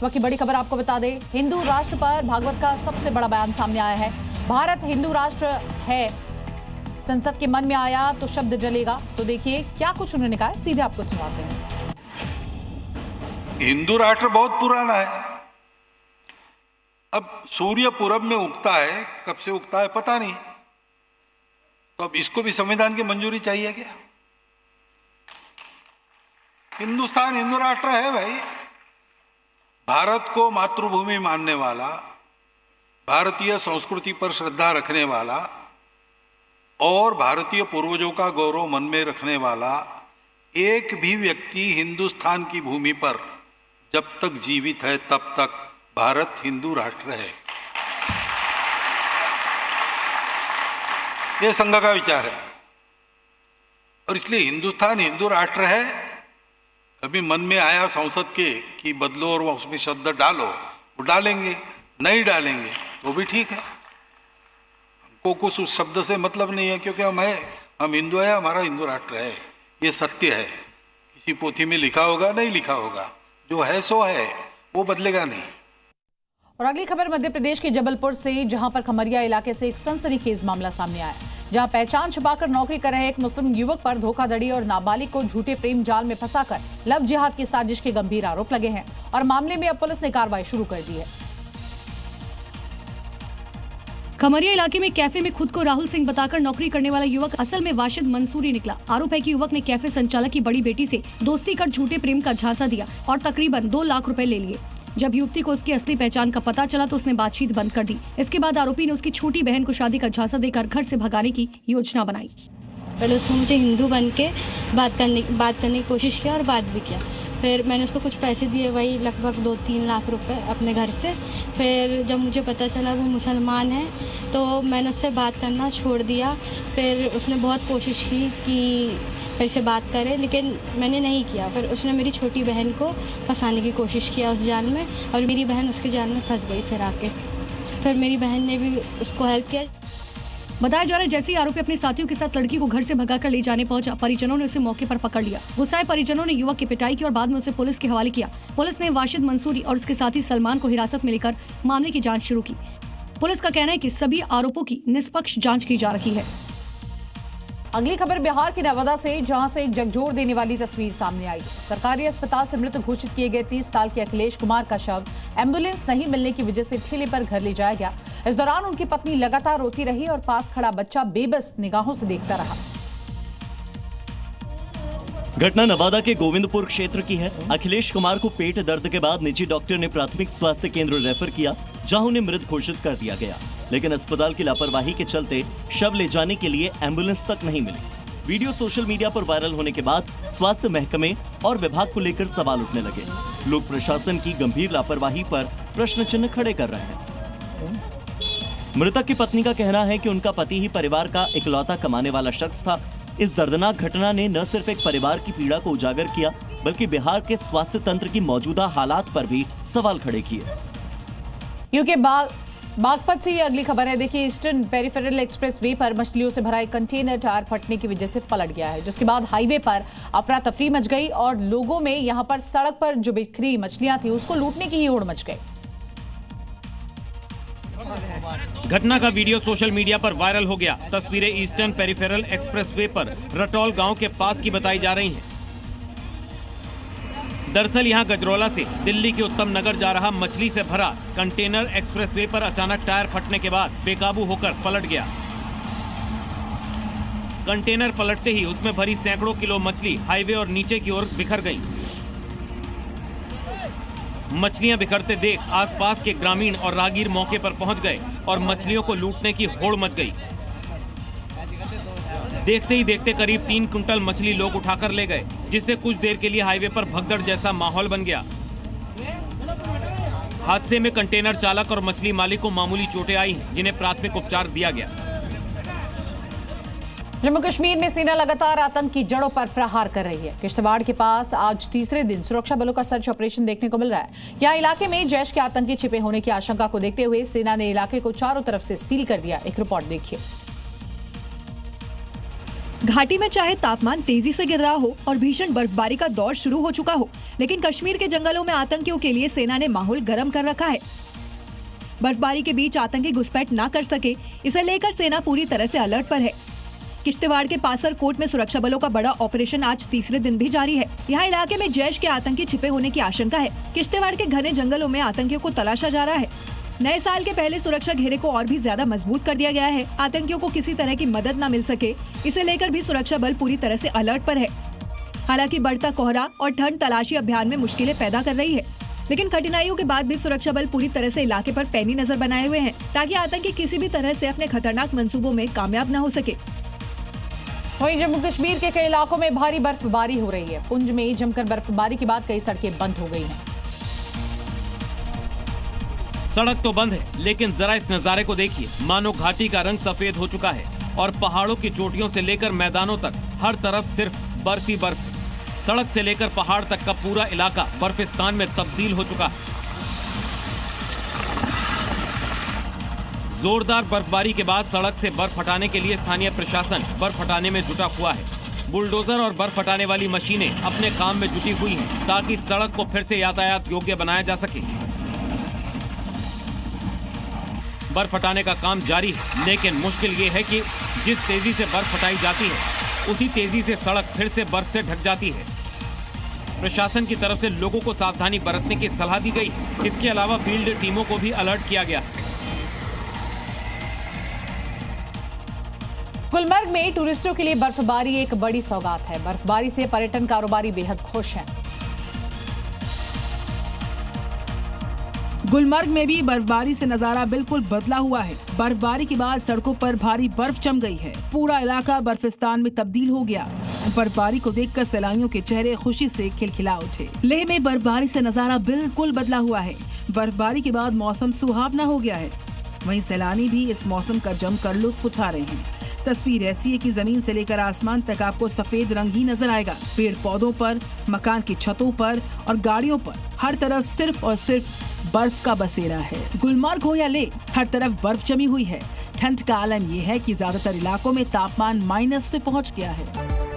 इस वक्त की बड़ी खबर आपको बता दें, हिंदू राष्ट्र पर भागवत का सबसे बड़ा बयान सामने आया है। भारत हिंदू राष्ट्र है, संसद के मन में आया तो शब्द जलेगा। तो देखिए क्या कुछ उन्होंने कहा है, सीधे आपको सुनाते हैं। हिंदू राष्ट्र बहुत पुराना है। अब सूर्य पूरब में उगता है, कब से उगता है पता नहीं, तो अब इसको भी संविधान की मंजूरी चाहिए क्या? हिंदुस्तान हिंदू राष्ट्र है भाई। भारत को मातृभूमि मानने वाला, भारतीय संस्कृति पर श्रद्धा रखने वाला और भारतीय पूर्वजों का गौरव मन में रखने वाला एक भी व्यक्ति हिंदुस्तान की भूमि पर जब तक जीवित है तब तक भारत हिंदू राष्ट्र है। यह संघ का विचार है और इसलिए हिंदुस्तान हिंदू राष्ट्र है। कभी मन में आया संसद के कि बदलो और उसमें शब्द डालो, वो डालेंगे, नहीं डालेंगे तो भी ठीक है। हमको कुछ उस शब्द से मतलब नहीं है, क्योंकि हम हिंदू है, हमारा हिंदू राष्ट्र है, ये सत्य है। किसी पोथी में लिखा होगा, नहीं लिखा होगा, जो है सो है, वो बदलेगा नहीं। और अगली खबर मध्य प्रदेश के जबलपुर से, जहां पर खमरिया इलाके से एक सनसनीखेज मामला सामने आया, जहां पहचान छुपाकर नौकरी कर रहे एक मुस्लिम युवक पर धोखाधड़ी और नाबालिग को झूठे प्रेम जाल में फंसाकर लव जिहाद की साजिश के गंभीर आरोप लगे हैं और मामले में अब पुलिस ने कार्रवाई शुरू कर दी है। खमरिया इलाके में कैफे में खुद को राहुल सिंह बताकर नौकरी करने वाला युवक असल में वाशिद मंसूरी निकला। आरोप है कि युवक ने कैफे संचालक की बड़ी बेटी से दोस्ती कर झूठे प्रेम का झांसा दिया और तकरीबन 2 लाख रुपए ले लिए। जब युवती को उसकी असली पहचान का पता चला तो उसने बातचीत बंद कर दी। इसके बाद आरोपी ने उसकी छोटी बहन को शादी का झांसा देकर घर से भगाने की योजना बनाई। पहले उसने मुझे हिंदू बन के बात करने की कोशिश किया और बात भी किया। फिर मैंने उसको कुछ पैसे दिए, वही लगभग 2-3 लाख रुपए अपने घर से। फिर जब मुझे पता चला वो मुसलमान है तो मैंने उससे बात करना छोड़ दिया। फिर उसने बहुत कोशिश की कि फिर से बात करे, लेकिन मैंने नहीं किया। फिर उसने मेरी छोटी बहन को फंसाने की कोशिश किया उस जाल में और मेरी बहन उसके जाल में फंस गई। फिर मेरी बहन ने भी उसको हेल्प किया। बताया जा रहा है जैसे ही आरोपी अपने साथियों के साथ लड़की को घर से भगाकर ले जाने पहुंचा, परिजनों ने उसे मौके पर पकड़ लिया। गुस्साए परिजनों ने युवक की पिटाई की और बाद में उसे पुलिस के हवाले किया। पुलिस ने वाशिद मंसूरी और उसके साथी सलमान को हिरासत में लेकर मामले की जांच शुरू की। पुलिस का कहना है कि सभी आरोपों की निष्पक्ष जांच की जा रही है। अगली खबर बिहार के नवादा से, जहां से एक झकझोर देने वाली तस्वीर सामने आई। सरकारी अस्पताल से मृत घोषित किए गए 30 साल के अखिलेश कुमार का शव एम्बुलेंस नहीं मिलने की वजह से ठेले पर घर ले जाया गया। इस दौरान उनकी पत्नी लगातार रोती रही और पास खड़ा बच्चा बेबस निगाहों से देखता रहा। घटना नवादा के गोविंदपुर क्षेत्र की है। अखिलेश कुमार को पेट दर्द के बाद निजी डॉक्टर ने प्राथमिक स्वास्थ्य केंद्र रेफर किया, जहां उन्हें मृत घोषित कर दिया गया। लेकिन अस्पताल की लापरवाही के चलते शव ले जाने के लिए एम्बुलेंस तक नहीं मिली। वीडियो सोशल मीडिया पर वायरल होने के बाद स्वास्थ्य महकमे और विभाग को लेकर सवाल उठने लगे। लोग प्रशासन की गंभीर लापरवाही पर प्रश्न चिन्ह खड़े कर रहे हैं। मृतक की पत्नी का कहना है कि उनका पति ही परिवार का इकलौता कमाने वाला शख्स था। इस दर्दनाक घटना ने न सिर्फ एक परिवार की पीड़ा को उजागर किया, बल्कि बिहार के स्वास्थ्य तंत्र की मौजूदा हालात पर भी सवाल खड़े किए। यूके बागपत से ये अगली खबर है। देखिए, ईस्टर्न पेरिफेरल एक्सप्रेस वे पर मछलियों से भरा एक कंटेनर टायर फटने की वजह से पलट गया है, जिसके बाद हाईवे पर अफरा तफरी मच गई और लोगों में यहां पर सड़क पर जो बिखरी मछलियां थी उसको लूटने की ही होड़ मच गई। घटना का वीडियो सोशल मीडिया पर वायरल हो गया। तस्वीरें ईस्टर्न पेरिफेरल एक्सप्रेसवे पर रटौल गांव के पास की बताई जा रही हैं। दरअसल यहां गजरौला से दिल्ली के उत्तम नगर जा रहा मछली से भरा कंटेनर एक्सप्रेसवे पर अचानक टायर फटने के बाद बेकाबू होकर पलट गया। कंटेनर पलटते ही उसमें भरी सैकड़ों किलो मछली हाईवे और नीचे की ओर बिखर गई। मछलियां बिखरते देख आसपास के ग्रामीण और राहगीर मौके पर पहुंच गए और मछलियों को लूटने की होड़ मच गई। देखते ही देखते करीब 3 कुंटल मछली लोग उठाकर ले गए, जिससे कुछ देर के लिए हाईवे पर भगदड़ जैसा माहौल बन गया। हादसे में कंटेनर चालक और मछली मालिक को मामूली चोटें आई हैं, जिन्हें प्राथमिक उपचार दिया गया। जम्मू कश्मीर में सेना लगातार आतंक की जड़ों पर प्रहार कर रही है। किश्तवाड़ के पास आज तीसरे दिन सुरक्षा बलों का सर्च ऑपरेशन देखने को मिल रहा है। यहाँ इलाके में जैश के आतंकी छिपे होने की आशंका को देखते हुए सेना ने इलाके को चारों तरफ से सील कर दिया। एक रिपोर्ट देखिए। घाटी में चाहे तापमान तेजी से गिर रहा हो और भीषण बर्फबारी का दौर शुरू हो चुका हो, लेकिन कश्मीर के जंगलों में आतंकियों के लिए सेना ने माहौल गर्म कर रखा है। बर्फबारी के बीच आतंकी घुसपैठ न कर सके, इसे लेकर सेना पूरी तरह से अलर्ट पर है। किश्तवाड़ के पासर कोट में सुरक्षा बलों का बड़ा ऑपरेशन आज तीसरे दिन भी जारी है। यहाँ इलाके में जैश के आतंकी छिपे होने की आशंका है। किश्तवाड़ के घने जंगलों में आतंकियों को तलाशा जा रहा है। नए साल के पहले सुरक्षा घेरे को और भी ज्यादा मजबूत कर दिया गया है। आतंकियों को किसी तरह की मदद न मिल सके, इसे लेकर भी सुरक्षा बल पूरी तरह से अलर्ट पर है। हालांकि बढ़ता कोहरा और ठंड तलाशी अभियान में मुश्किलें पैदा कर रही है, लेकिन कठिनाइयों के बाद भी सुरक्षा बल पूरी तरह से इलाके पर पैनी नजर बनाए हुए हैं, ताकि आतंकी किसी भी तरह से अपने खतरनाक मंसूबों में कामयाब न हो सके। वहीं जम्मू कश्मीर के कई इलाकों में भारी बर्फबारी हो रही है। पुंछ में जमकर बर्फबारी के बाद कई सड़कें बंद हो गई हैं। सड़क तो बंद है, लेकिन जरा इस नजारे को देखिए। मानो घाटी का रंग सफेद हो चुका है और पहाड़ों की चोटियों से लेकर मैदानों तक हर तरफ सिर्फ बर्फ ही बर्फ। सड़क से लेकर पहाड़ तक का पूरा इलाका बर्फिस्तान में तब्दील हो चुका है। जोरदार बर्फबारी के बाद सड़क से बर्फ हटाने के लिए स्थानीय प्रशासन बर्फ हटाने में जुटा हुआ है। बुलडोजर और बर्फ हटाने वाली मशीनें अपने काम में जुटी हुई हैं, ताकि सड़क को फिर से यातायात योग्य बनाया जा सके। बर्फ हटाने का काम जारी है, लेकिन मुश्किल ये है कि जिस तेजी से बर्फ हटाई जाती है, उसी तेजी से सड़क फिर से बर्फ से ढक जाती है। प्रशासन की तरफ से लोगों को सावधानी बरतने की सलाह दी गई। इसके अलावा फील्ड टीमों को भी अलर्ट किया गया। गुलमर्ग में टूरिस्टों के लिए बर्फबारी एक बड़ी सौगात है। बर्फबारी से पर्यटन कारोबारी बेहद खुश हैं। गुलमर्ग में भी बर्फबारी से नजारा बिल्कुल बदला हुआ है। बर्फबारी के बाद सड़कों पर भारी बर्फ जम गई है। पूरा इलाका बर्फिस्तान में तब्दील हो गया। बर्फबारी को देखकर सैलानियों के चेहरे खुशी से खिलखिला उठे। लेह में बर्फबारी से नजारा बिल्कुल बदला हुआ है। बर्फबारी के बाद मौसम सुहावना हो गया है। वहीं सैलानी भी इस मौसम का जमकर लुत्फ उठा रहे हैं। तस्वीर ऐसी है कि जमीन से लेकर आसमान तक आपको सफेद रंग ही नजर आएगा। पेड़ पौधों पर, मकान की छतों पर और गाड़ियों पर हर तरफ सिर्फ और सिर्फ बर्फ का बसेरा है। गुलमर्ग हो या लेह, हर तरफ बर्फ जमी हुई है। ठंड का आलम यह है कि ज्यादातर इलाकों में तापमान माइनस पे पहुंच गया है।